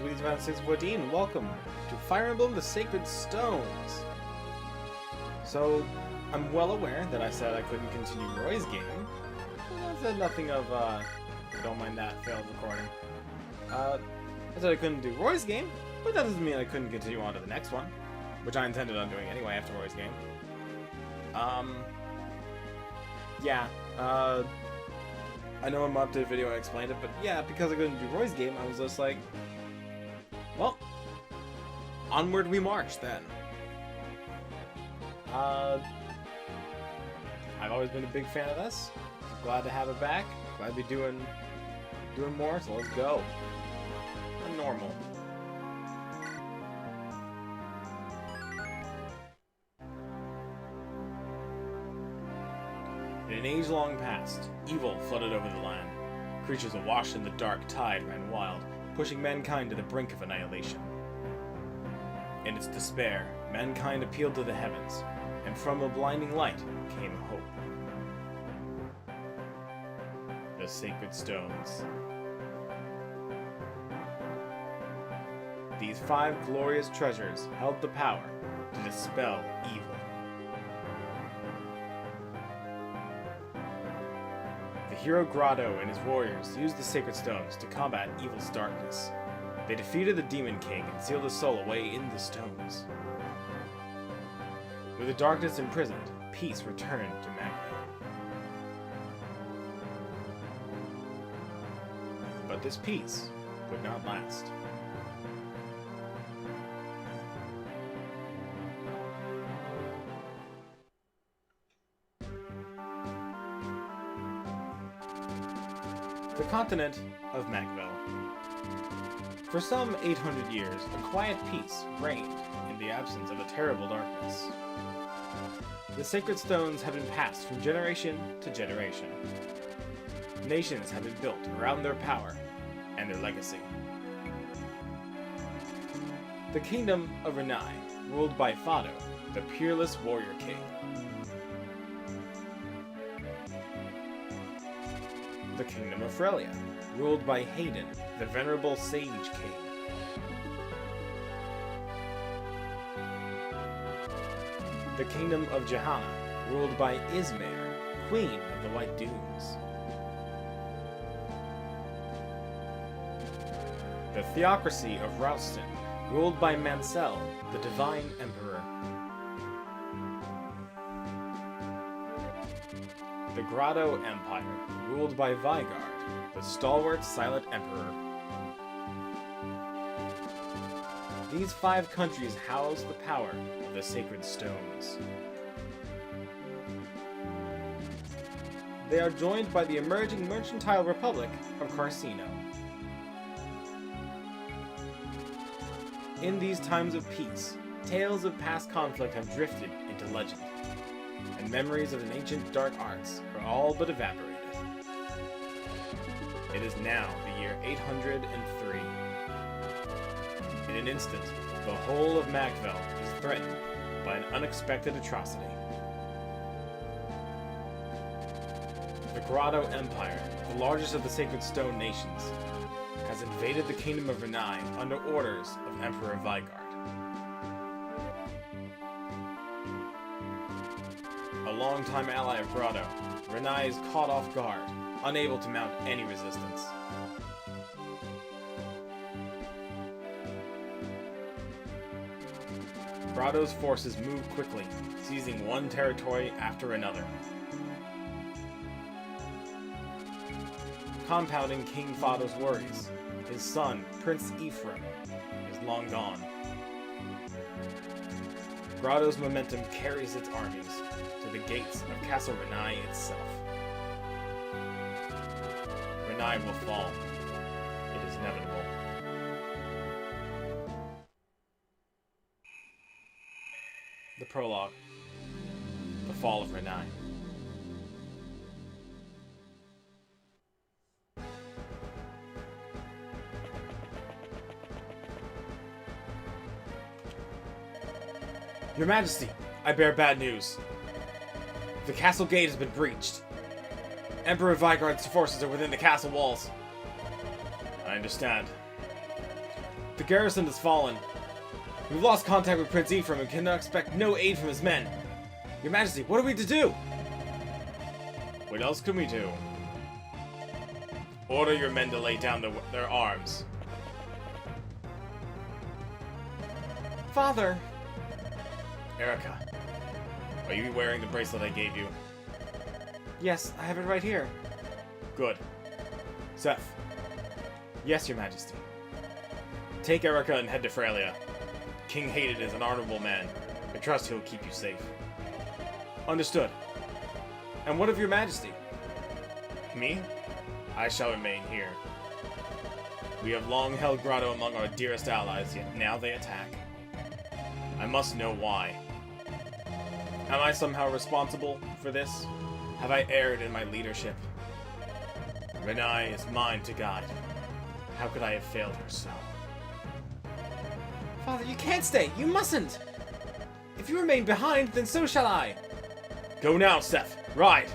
Weeds Around 614. Welcome to Fire Emblem the Sacred Stones. So, I'm well aware that I said I couldn't continue Roy's game. I said nothing of, don't mind that, failed recording. I said I couldn't do Roy's game, but that doesn't mean I couldn't continue on to the next one, which I intended on doing anyway after Roy's game. I know in my updated video I explained it, but yeah, because I couldn't do Roy's game, I was just like, well, onward we march then. I've always been a big fan of this. Glad to have it back. Glad to be doing more, so let's go. Normal. In an age long past, evil flooded over the land. Creatures awash in the dark tide ran wild, pushing mankind to the brink of annihilation. In its despair, mankind appealed to the heavens, and from a blinding light came hope. The Sacred Stones. These 5 glorious treasures held the power to dispel evil. The hero Grotto and his warriors used the Sacred Stones to combat evil's darkness. They defeated the Demon King and sealed his soul away in the stones. With the darkness imprisoned, peace returned to Magna. But this peace would not last. The continent of Magville. For some 800 years, a quiet peace reigned in the absence of a terrible darkness. The Sacred Stones have been passed from generation to generation. Nations have been built around their power and their legacy. The Kingdom of Renai, ruled by Fado, the peerless warrior king. The Kingdom of Frelia, ruled by Hayden, the venerable sage king. The Kingdom of Johanna, ruled by Ismare, Queen of the White Dunes. The Theocracy of Rouston, ruled by Mansell, the Divine Emperor. The Grotto Empire, ruled by Vigard, the stalwart Silent Emperor. These 5 countries house the power of the Sacred Stones. They are joined by the emerging mercantile republic of Carcino. In these times of peace, tales of past conflict have drifted into legend, and memories of an ancient dark arts are all but evaporated. It is now the year 803. In an instant, the whole of Magville is threatened by an unexpected atrocity. The Grotto Empire, the largest of the Sacred Stone nations, has invaded the Kingdom of Renai under orders of Emperor Vigard. A longtime ally of Grotto, Renai is caught off guard, unable to mount any resistance. Grotto's forces move quickly, seizing one territory after another. Compounding King Fado's worries, his son, Prince Ephraim, is long gone. Grotto's momentum carries its armies to the gates of Castle Renai itself. Renai will fall. It is inevitable. The Prologue. The Fall of Renai. Your Majesty, I bear bad news. The castle gate has been breached. Emperor Vigard's forces are within the castle walls. I understand. The garrison has fallen. We've lost contact with Prince Ephraim and cannot expect no aid from his men. Your Majesty, what are we to do? What else can we do? Order your men to lay down their arms. Father! Erica, are you wearing the bracelet I gave you? Yes, I have it right here. Good. Seth. Yes, Your Majesty. Take Erica and head to Frelia. King Hated is an honorable man. I trust he'll keep you safe. Understood. And what of Your Majesty? Me? I shall remain here. We have long held Grotto among our dearest allies, yet now they attack. I must know why. Am I somehow responsible for this? Have I erred in my leadership? Renai is mine to guide. How could I have failed her so? Father, you can't stay! You mustn't! If you remain behind, then so shall I! Go now, Seth! Ride!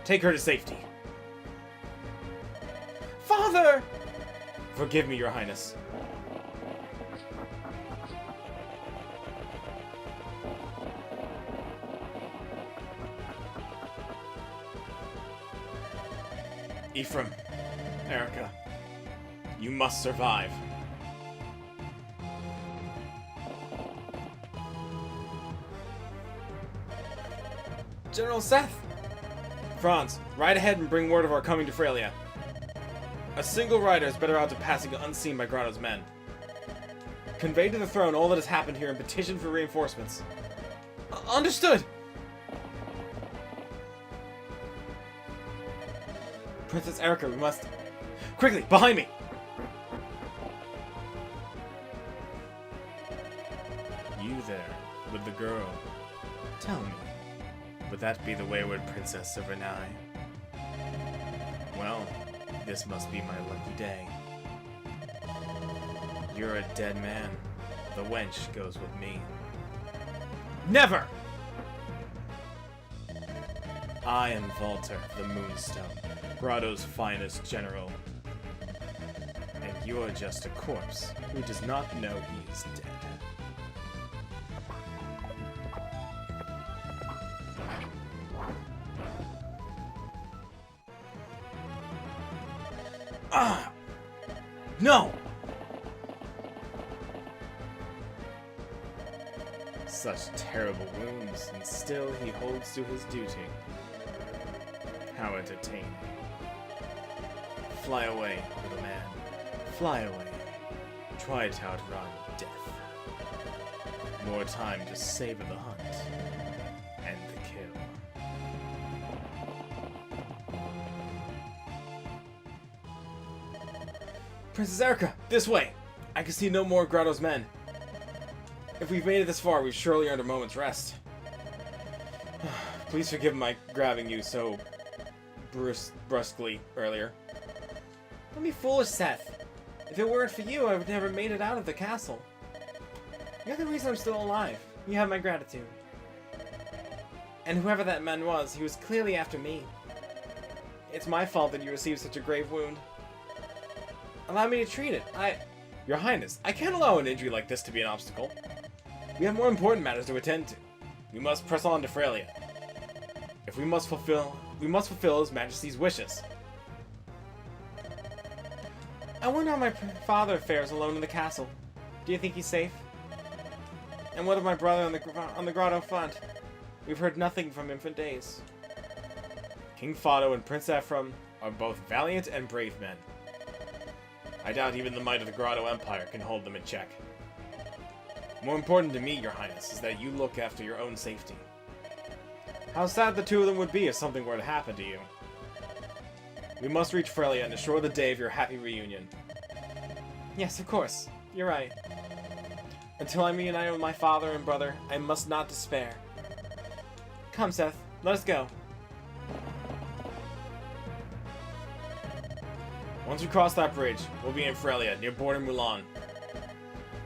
Take her to safety. Father! Forgive me, Your Highness. Ephraim, Erica, you must survive. General Seth! Franz, ride ahead and bring word of our coming to Frelia. A single rider is better odds of passing unseen by Grotto's men. Convey to the throne all that has happened here and petition for reinforcements. Understood! Princess Erica, we must... Quickly, behind me! You there, with the girl. Tell me, would that be the wayward Princess of Renai? Well, this must be my lucky day. You're a dead man. The wench goes with me. Never! I am Walter, the Moonstone, Grotto's finest general. And you're just a corpse who does not know he is dead. Ah! No! Such terrible wounds, and still he holds to his duty. How entertaining. Fly away, little man. Fly away. Try to outrun death. More time to savor the hunt and the kill. Princess Erica, this way! I can see no more of Grotto's men. If we've made it this far, we've surely earned a moment's rest. Please forgive my grabbing you so brusquely earlier. Don't be foolish, Seth. If it weren't for you, I would never made it out of the castle. You're the reason I'm still alive. You have my gratitude. And whoever that man was, he was clearly after me. It's my fault that you received such a grave wound. Allow me to treat it. Your Highness, I can't allow an injury like this to be an obstacle. We have more important matters to attend to. We must press on to Frelia. If we must fulfill His Majesty's wishes. I wonder how my father fares alone in the castle. Do you think he's safe? And what of my brother on the grotto front? We've heard nothing from him for days. King Fado and Prince Ephraim are both valiant and brave men. I doubt even the might of the Grotto Empire can hold them in check. More important to me, Your Highness, is that you look after your own safety. How sad the two of them would be if something were to happen to you. We must reach Frelia and assure the day of your happy reunion. Yes, of course. You're right. Until I'm reunited with my father and brother, I must not despair. Come, Seth. Let us go. Once we cross that bridge, we'll be in Frelia, near Border Mulan.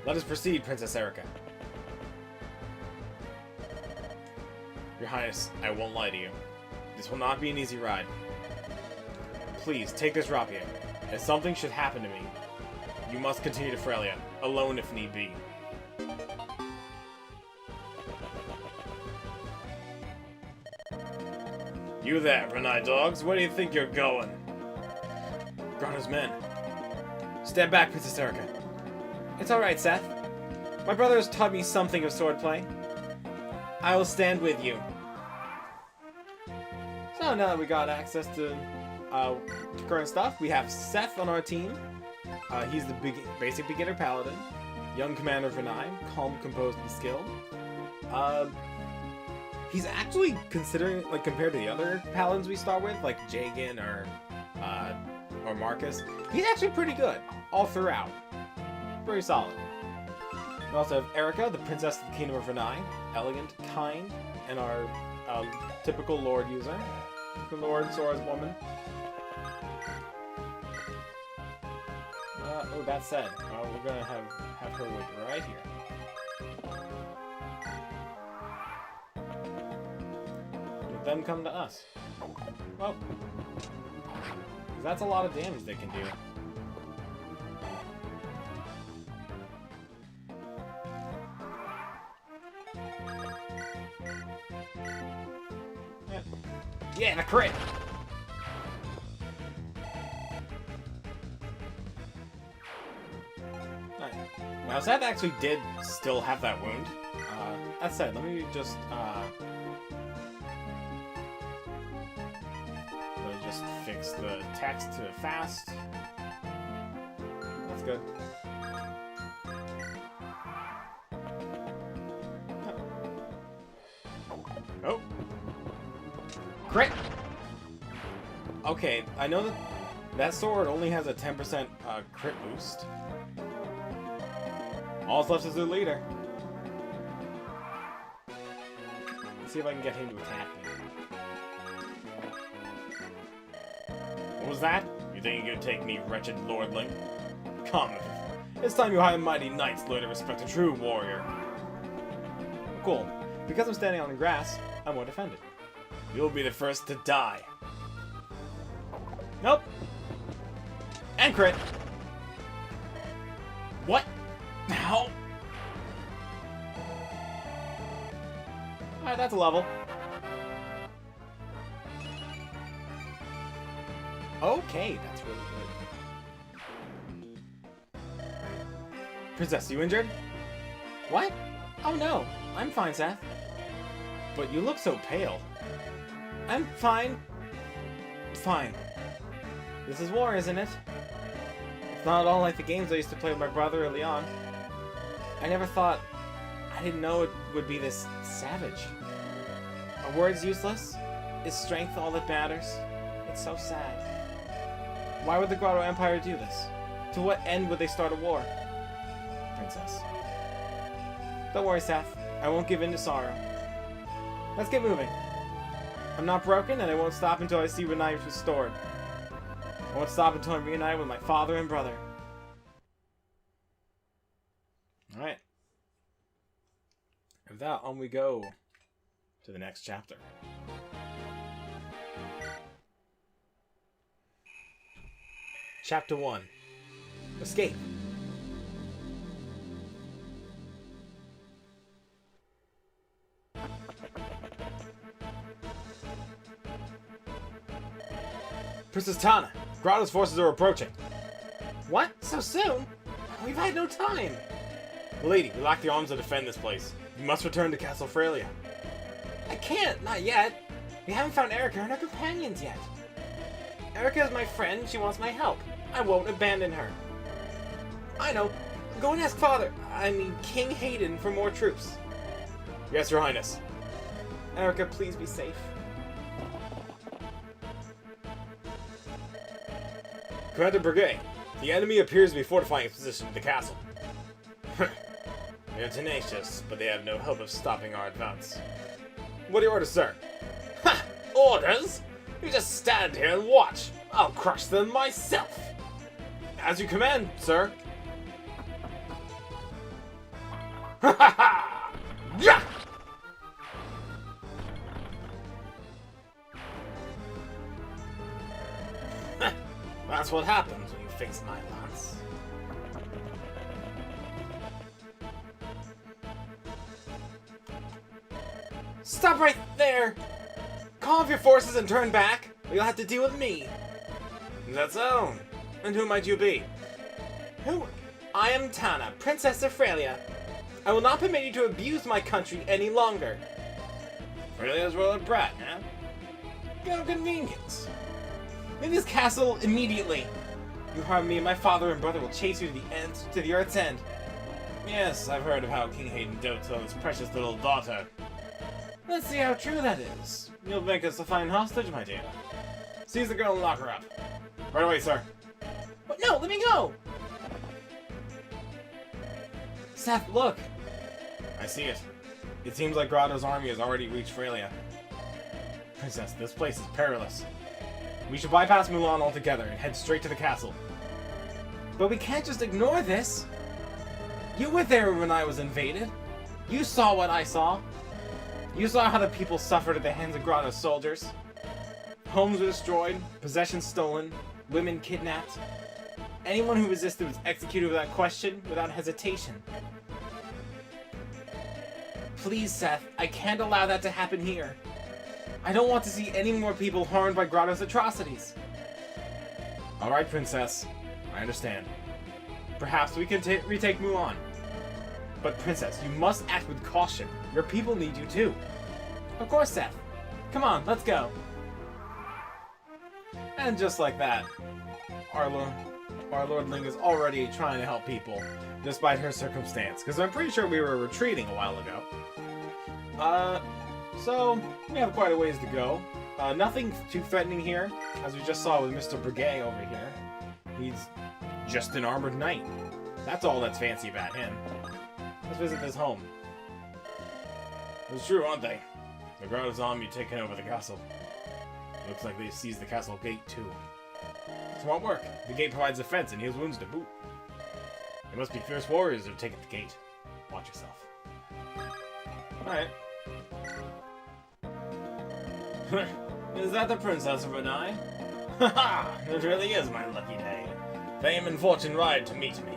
Let us proceed, Princess Erica. Your Highness, I won't lie to you. This will not be an easy ride. Please, take this rapier. If something should happen to me, You must continue to Frelia, alone if need be. You there, Renai dogs, where do you think you're going? Grana's men. Stand back, Princess Erica. It's alright, Seth. My brother has taught me something of swordplay. I will stand with you. So now that we got access to current stuff, we have Seth on our team. He's the basic beginner paladin. Young commander of Renai, calm, composed, and skilled. He's actually considering, like, compared to the other paladins we start with, like Jagan or Marcus, he's actually pretty good all throughout. Very solid. We also have Erica, the princess of the kingdom of Renai, elegant, kind, and our typical lord user. Lord Sora's woman. Oh, that said, we're gonna have her wait right here. Let them come to us. Well, that's a lot of damage they can do. Yeah, the crit! Right. Now, Seth actually did still have that wound. That said, let me just fix the text to fast. That's good. Oh! Crit! Okay, I know that sword only has a 10% crit boost. All that's left is the leader. Let's see if I can get him to attack me. What was that? You think you could take me, wretched lordling? Come, it's time you high and mighty knights learn to respect a true warrior. Cool. Because I'm standing on the grass, I'm more defended. You'll be the first to die. Nope. And crit. What? How? Alright, that's a level. Okay, that's really good. Princess, you injured? What? Oh no, I'm fine, Seth. But you look so pale. I'm fine. Fine. This is war, isn't it? It's not at all like the games I used to play with my brother early on. I never thought... I didn't know it would be this savage. Are words useless? Is strength all that matters? It's so sad. Why would the Grotto Empire do this? To what end would they start a war? Princess. Don't worry, Seth. I won't give in to sorrow. Let's get moving. I'm not broken, and I won't stop until I see Renai restored. I won't stop until I'm reunited with my father and brother. Alright. With that, on we go to the next chapter. Chapter 1. Escape. Princess Tana, Grotto's forces are approaching. What? So soon? We've had no time. Lady, we lack the arms to defend this place. You must return to Castle Frelia. I can't, not yet. We haven't found Erica and her companions yet. Erica is my friend, she wants my help. I won't abandon her. I know. Go and ask King Hayden for more troops. Yes, Your Highness. Erica, please be safe. Commander Brigade, the enemy appears to be fortifying its position in the castle. They're tenacious, but they have no hope of stopping our advance. What are your orders, sir? Ha! Orders? You just stand here and watch. I'll crush them myself. As you command, sir. Ha ha ha! Yeah! That's what happens when you face my lance. Stop right there! Call off your forces and turn back, or you'll have to deal with me. Is that so? And who might you be? Who? I am Tana, Princess of Frelia. I will not permit you to abuse my country any longer. Frelia's royal brat, huh? Good convenience. Leave this castle immediately. You harm me and my father and brother will chase you to the earth's end. Yes, I've heard of how King Hayden dotes on his precious little daughter. Let's see how true that is. You'll make us a fine hostage, my dear. Seize the girl and lock her up. Right away, sir. But no, let me go! Seth, look! I see it. It seems like Grotto's army has already reached Frelia. Princess, this place is perilous. We should bypass Mulan altogether and head straight to the castle. But we can't just ignore this! You were there when I was invaded. You saw what I saw. You saw how the people suffered at the hands of Grotto's soldiers. Homes were destroyed, possessions stolen, women kidnapped. Anyone who resisted was executed without question, without hesitation. Please, Seth, I can't allow that to happen here. I don't want to see any more people harmed by Grotto's atrocities. Alright, Princess. I understand. Perhaps we can retake Mulan. But Princess, you must act with caution. Your people need you too. Of course, Seth. Come on, let's go. And just like that, our Lord Ling is already trying to help people, despite her circumstance. Because I'm pretty sure we were retreating a while ago. So we have quite a ways to go. Nothing too threatening here, as we just saw with Mr. Breguet over here. He's just an armored knight. That's all that's fancy about him. Let's visit his home. It's true, aren't they? The Grotto's army taking over the castle. Looks like they seized the castle gate, too. Smart work. The gate provides defense and heals wounds to boot. They must be fierce warriors who've taken the gate. Watch yourself. Alright. Is that the Princess of Renai? Haha! It really is my lucky day. Fame and fortune ride to meet me.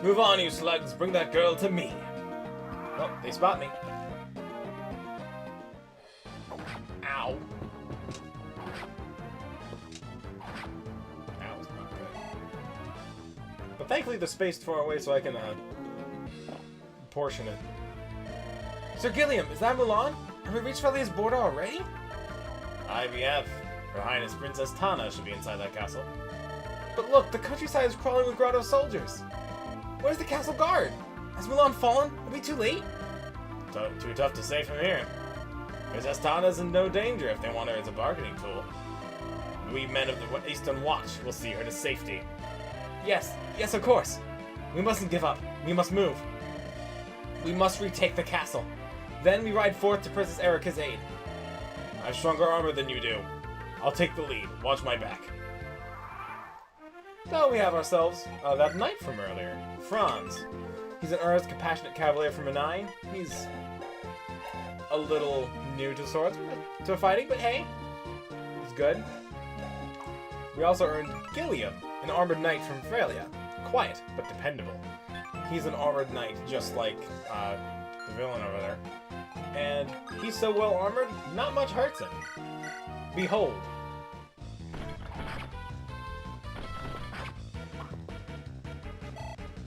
Move on, you slugs. Bring that girl to me. Oh, they spot me. Ow. That was not good. But thankfully they're spaced far away so I can, portion it. Sir Gilliam, is that Mulan? Have we reached Frelia's border already? IVF. Her Highness Princess Tana should be inside that castle. But look, the countryside is crawling with Grotto soldiers. Where's the castle guard? Has Mulan fallen? Are we too late? Too tough to say from here. Princess Tana's in no danger if they want her as a bargaining tool. We men of the Eastern Watch will see her to safety. Yes, yes, of course. We mustn't give up. We must move. We must retake the castle. Then we ride forth to Princess Erika's aid. I have stronger armor than you do. I'll take the lead. Watch my back. So we have ourselves that knight from earlier, Franz. He's an earnest, compassionate cavalier from Renai. He's a little new to swords, to fighting, but hey, he's good. We also earned Gilliam, an armored knight from Frelia. Quiet, but dependable. He's an armored knight, just like the villain over there. And he's so well armored, not much hurts him. Behold.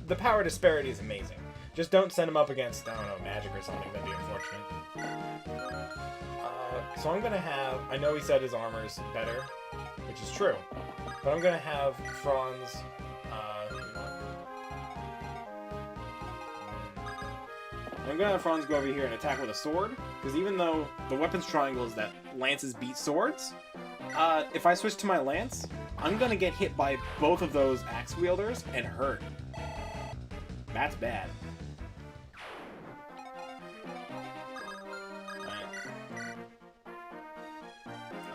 The power disparity is amazing. Just don't send him up against, I don't know, magic or something. That'd be unfortunate. So I'm gonna have... I know he said his armor's better, which is true. But I'm gonna have Franz... I'm gonna have Franz go over here and attack with a sword, because even though the weapons triangle is that lances beat swords, if I switch to my lance, I'm gonna get hit by both of those axe wielders and hurt. That's bad.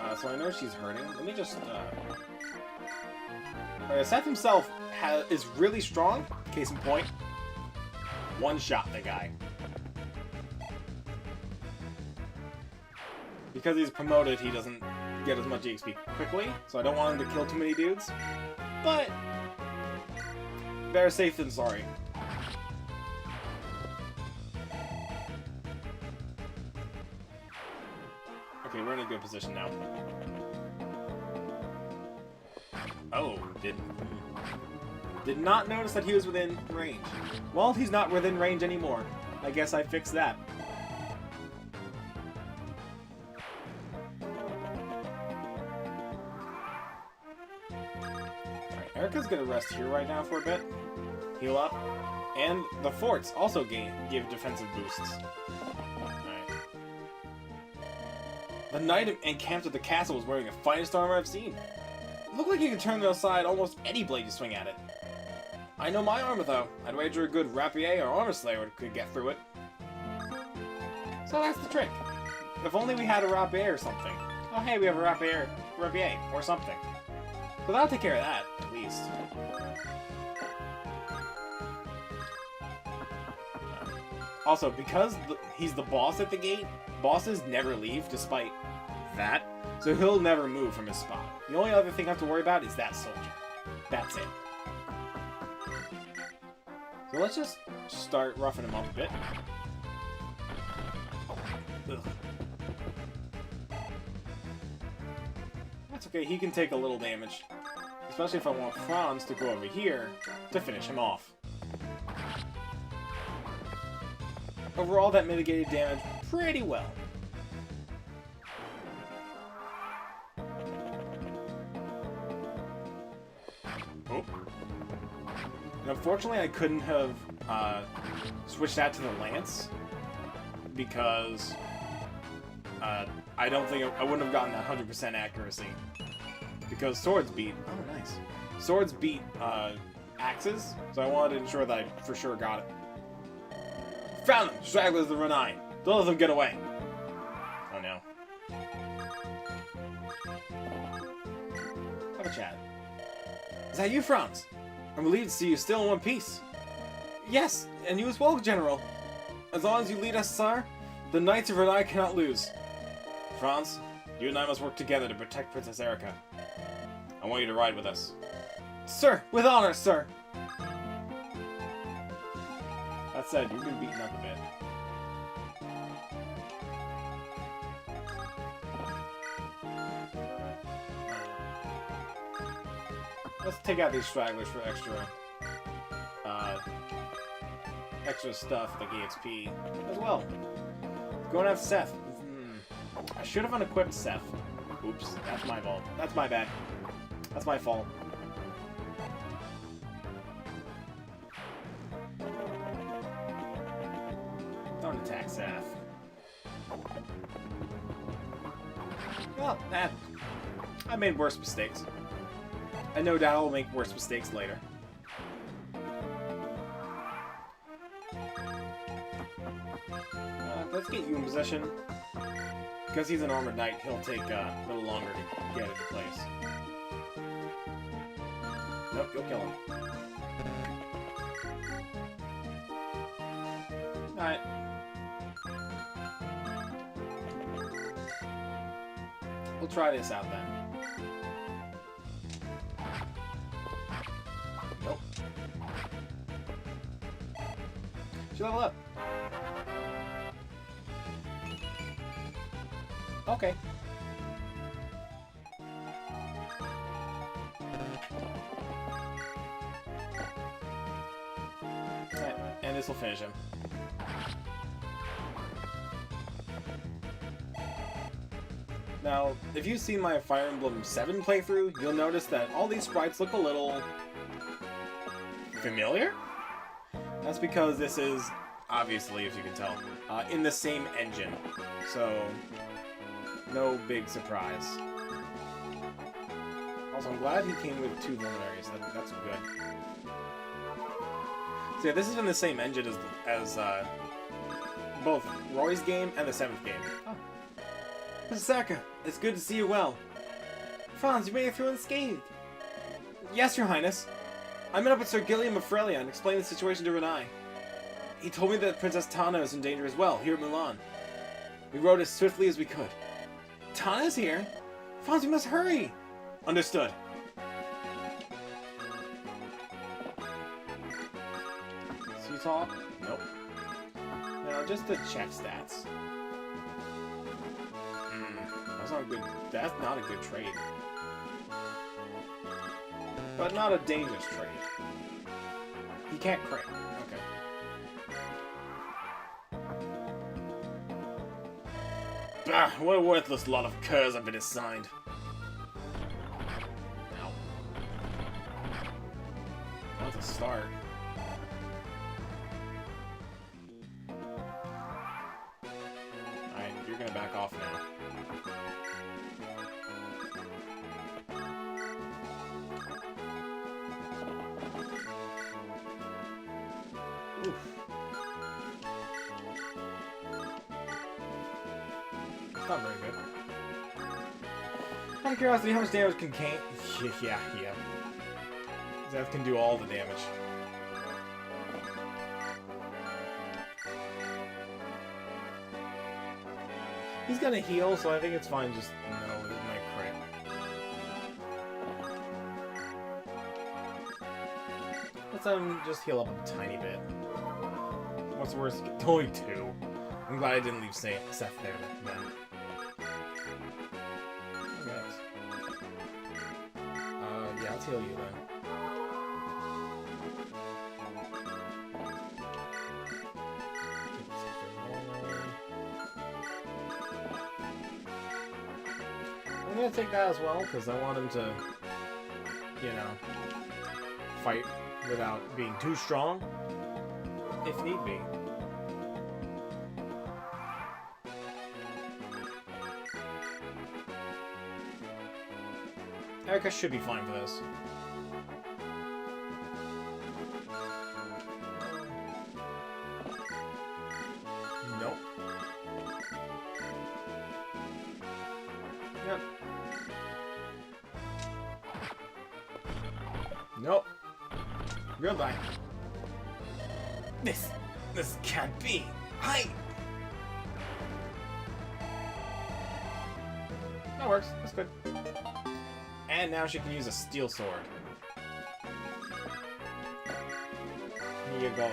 Alright. So I know she's hurting. Let me just, Seth himself is really strong. Case in point. One shot the guy. Because he's promoted, he doesn't get as much EXP quickly, so I don't want him to kill too many dudes. But Better safe than sorry. Okay, we're in a good position now. Oh, did not notice that he was within range. Well, he's not within range anymore. I guess I fixed that. Alright, Erica's gonna rest here right now for a bit. Heal up. And the forts also give defensive boosts. Alright. The knight encamped at the castle was wearing the finest armor I've seen. It looked like he could turn aside almost any blade you swing at it. I know my armor, though. I'd wager a good rapier or armor slayer could get through it. So that's the trick. If only we had a rapier or something. Oh, hey, we have a rapier or something. So that'll take care of that, at least. Also, because he's the boss at the gate, bosses never leave despite that, so he'll never move from his spot. The only other thing I have to worry about is that soldier. That's it. So let's just start roughing him up a bit. Ugh. That's okay, he can take a little damage. Especially if I want Franz to go over here to finish him off. Overall, that mitigated damage pretty well. Oh. And unfortunately, I couldn't have switched that to the lance because I don't think I wouldn't have gotten that 100% accuracy. Because swords beat. Oh, nice. Swords beat axes, so I wanted to ensure that I for sure got it. Found them! Stragglers of the Renai. Don't let them get away. Oh no. Have a chat. Is that you, Franz? I'm relieved to see you still in one piece. Yes, and you as well, General. As long as you lead us, sir, the Knights of Renai cannot lose. Franz, you and I must work together to protect Princess Erica. I want you to ride with us. Sir, with honor, sir! That said, you've been beaten up a bit. Let's take out these stragglers for extra stuff like EXP as well. Going to have Seth. I should have unequipped Seth. Oops, that's my fault. That's my bad. That's my fault. Don't attack Seth. Well, I made worse mistakes. I no doubt I'll make worse mistakes later. Let's get you in possession. Because he's an armored knight, he'll take a little longer to get into place. Nope, you'll kill him. Alright. We'll try this out then. Nope. Should level up. Okay. Alright, and this will finish him. Now, if you've seen my Fire Emblem 7 playthrough, you'll notice that all these sprites look a little familiar. That's because this is, obviously, if you can tell, in the same engine. So, no big surprise. Also, I'm glad he came with 2 luminaries. That's good. So yeah, this is in the same engine as both Roy's game and the 7th game. Oh. Princess Erica, it's good to see you well. Franz, you made it through unscathed. Yes, Your Highness. I met up with Sir Gilliam of Frelia and explained the situation to Renai. He told me that Princess Tana is in danger as well, here at Milan. We rode as swiftly as we could. Tana's here? Franz, we must hurry! Understood. you tall? Nope. No, just to check stats. That's not good. That's not a good trade. But not a dangerous trade. He can't crit. Okay. Bah, what a worthless lot of curs I've been assigned. Ow. That's a start. Alright, you're gonna back off now. Oof. That's not very good. Out of curiosity, how much damage can Kane... yeah. That can do all the damage. He's gonna heal, so I think it's fine. Just no, it might crit. Let's just heal up a tiny bit. What's worse? Only 2. I'm glad I didn't leave Seth there then. Yeah, let's heal you then. I'm gonna take that as well, because I want him to, you know, fight without being too strong, if need be. Erica should be fine for this. Nope. Yep. Nope. Goodbye. This can't be. Hi. That works. That's good. And now she can use a steel sword. Here you go.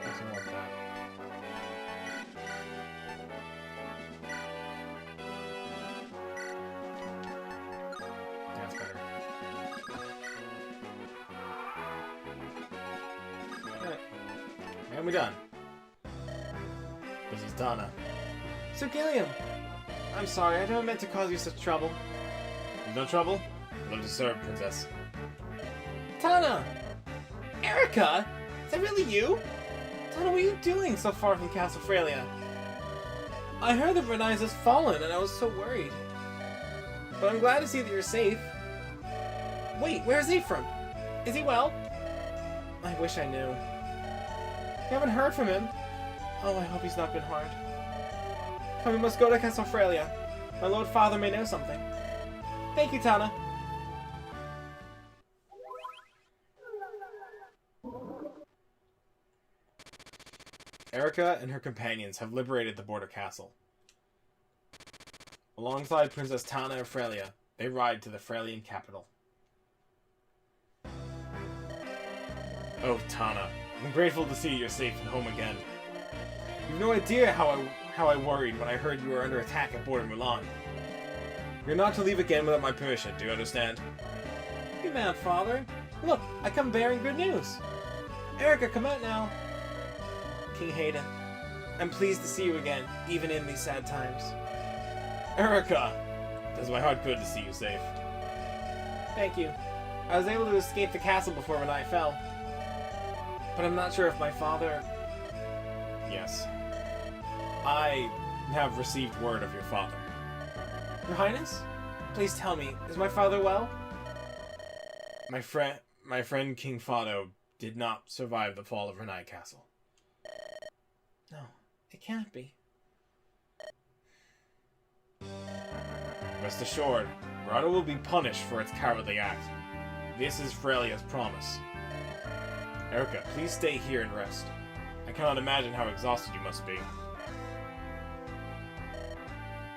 Nothing like that. That's better. Alright. And we're done. This is Donna. Sir Gilliam! I'm sorry, I never meant to cause you such trouble. No trouble? Well deserved, Princess. Tana! Erica! Is that really you? Tana, what are you doing so far from Castle Frelia? I heard that Renais has fallen, and I was so worried. But I'm glad to see that you're safe. Wait, where's Ephraim? Is he well? I wish I knew. You haven't heard from him? Oh, I hope he's not been harmed. Come, we must go to Castle Frelia. My Lord Father may know something. Thank you, Tana. Erica and her companions have liberated the border castle. Alongside Princess Tana of Frelia, they ride to the Frelian capital. Oh, Tana, I'm grateful to see you're safe and home again. You've no idea how I worried when I heard you were under attack at Border Mulan. You're not to leave again without my permission, do you understand? Good man, Father. Look, I come bearing good news. Erica, come out now. King Hayden, I'm pleased to see you again, even in these sad times. Erica! It does my heart good to see you safe. Thank you. I was able to escape the castle before Renai fell. But I'm not sure if my father... Yes. I have received word of your father. Your Highness? Please tell me, is my father well? My friend King Fado did not survive the fall of Renai Castle. No, it can't be. Rest assured, Rado will be punished for its cowardly act. This is Frelia's promise. Erica, please stay here and rest. I cannot imagine how exhausted you must be.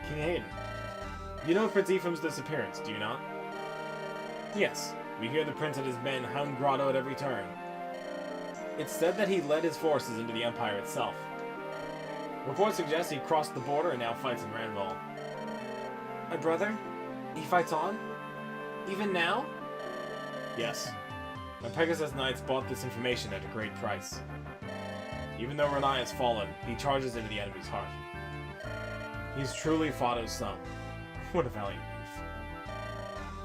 King Hayden, you know Prince Ephraim's disappearance, do you not? Yes, We hear the prince and his men hound Grotto at every turn. It's said that he led his forces into the Empire itself. Reports suggest he crossed the border and now fights in Ranval. My brother? He fights on? Even now? Yes. My Pegasus Knights bought this information at a great price. Even though Renai has fallen, he charges into the enemy's heart. He's truly Fado's son. What a valiant youth.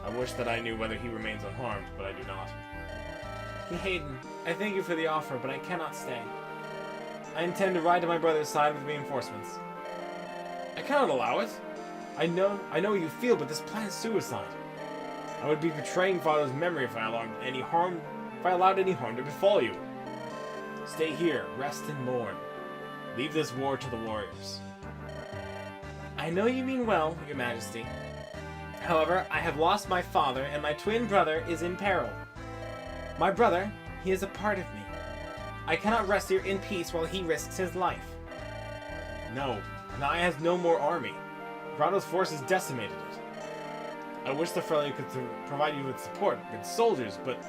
I wish that I knew whether he remains unharmed, but I do not. Hayden, I thank you for the offer, but I cannot stay. I intend to ride to my brother's side with reinforcements. I cannot allow it. I know what you feel, but this plan is suicide. I would be betraying Fado's memory if I allowed any harm to befall you. Stay here, rest and mourn. Leave this war to the warriors. I know you mean well, Your Majesty. However, I have lost my father, and my twin brother is in peril. My brother, he is a part of me. I cannot rest here in peace while he risks his life. No, Naya has no more army. Grotto's forces decimated it. I wish the Frelia could provide you with support, good soldiers, but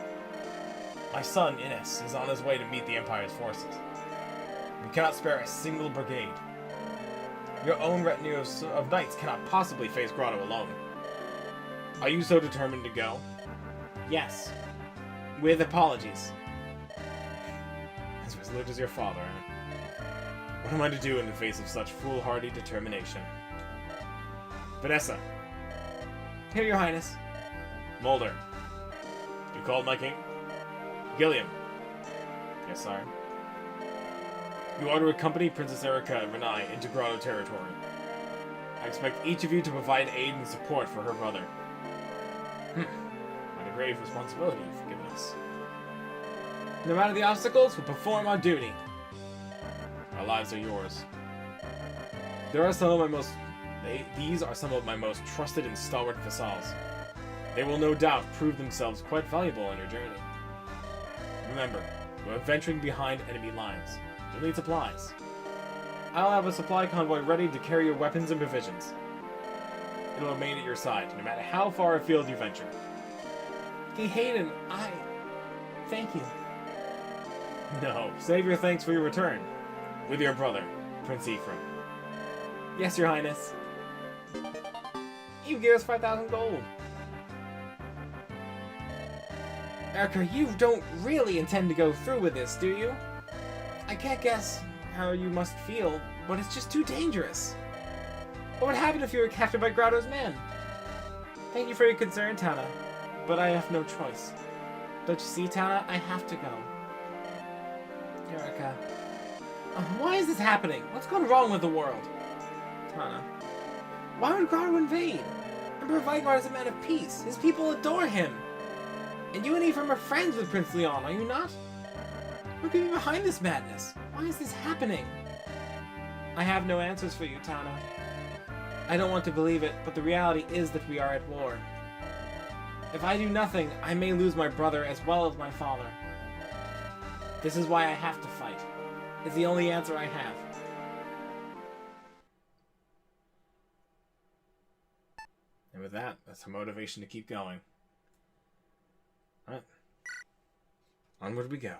my son, Innes, is on his way to meet the Empire's forces. We cannot spare a single brigade. Your own retinue of knights cannot possibly face Grotto alone. Are you so determined to go? Yes. With apologies. As resolute as your father, eh? What am I to do in the face of such foolhardy determination? Vanessa. Here, Your Highness. Mulder. You called my king? Gilliam. Yes, sire. You are to accompany Princess Erika and Renai into Grotto territory. I expect each of you to provide aid and support for her brother. What a grave responsibility you've given us. No matter the obstacles, we'll perform our duty. Our lives are yours. These are some of my most trusted and stalwart vassals. They will no doubt prove themselves quite valuable on your journey. Remember, you are venturing behind enemy lines. You'll need supplies. I'll have a supply convoy ready to carry your weapons and provisions. It'll remain at your side, no matter how far afield you venture. Hey, Hayden, thank you. No, save your thanks for your return. With your brother, Prince Ephraim. Yes, Your Highness. You give us 5,000 gold. Erika, you don't really intend to go through with this, do you? I can't guess how you must feel, but it's just too dangerous. What would happen if you were captured by Grotto's men? Thank you for your concern, Tana, but I have no choice. Don't you see, Tana? I have to go. Erika. Why is this happening? What's going wrong with the world? Tana. Why would Grotto invade? Emperor Vigard is a man of peace. His people adore him. And you and Ephraim are friends with Prince Leon, are you not? Who could be behind this madness? Why is this happening? I have no answers for you, Tana. I don't want to believe it, but the reality is that we are at war. If I do nothing, I may lose my brother as well as my father. This is why I have to fight. It's the only answer I have. And with that, that's her motivation to keep going. Alright. Onward we go.